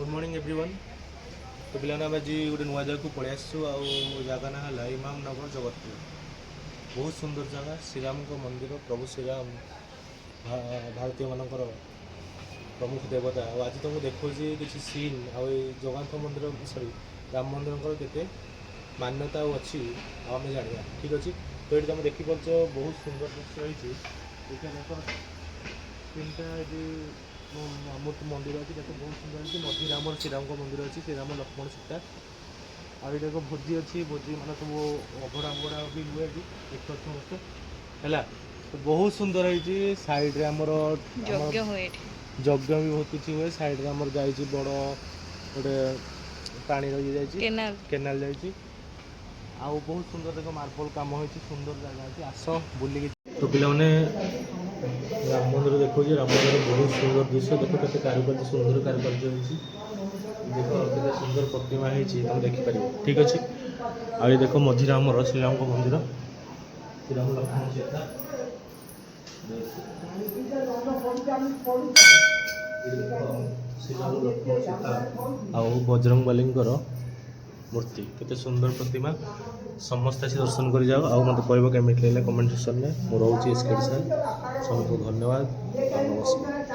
Good morning everyone. तो पिलाने आम आज गोटे नुआ जगह को पलि आसू जगह ना है इमाम नगर जगतपुर। बहुत सुंदर जगह श्रीराम मंदिर प्रभु श्रीराम भारतीय मानकर प्रमुख देवता। आज तो मुझे देखो किसी सीन आ जगन्नाथ मंदिर सॉरी राम मंदिर के मान्यता अच्छी आम जाना ठीक अच्छे। तो ये तुम देखिपार बहुत सुंदर दृश्य रही तीन टा मूर्ति मंदिर अच्छी देखो बहुत सुंदर अच्छी मझे आम श्रीराम मंदिर अच्छी श्रीराम लक्ष्मण सीता आ देख भोजी अच्छी भोजी मान सब अभड़ा अभड़ा भी हुए देख समस्त है। तो बहुत सुंदर है साइड आमर यज्ञ भी बहुत किसी हुए साइड आमर जा बड़ गोटे पानी रही जाए केनाल जाए आ बहुत सुंदर देख मार्बल काम हो सुंदर जगह अच्छी आस बुलिक। तो पिलाने राम मंदिर देखो राम मंदिर बहुत सुंदर दृश्य देखो कैसे कारुकार्य सुंदर कारुकार्य देख के सुंदर प्रतिमा है तुम देखिपार ठीक अच्छे। आ देख मझिरे आमर श्रीराम मंदिर श्रीराम लक्ष्मण सीता श्रीराम लक्ष्मण सीता आ बजरंग बालींकर मूर्ति केते सुंदर प्रतिमा समस्त आसी दर्शन कर जाओ। आ मत कह केमी लगे कमेंट सेक्शन में। मोर हूँ एसके सर समस्त धन्यवाद नमस्कार।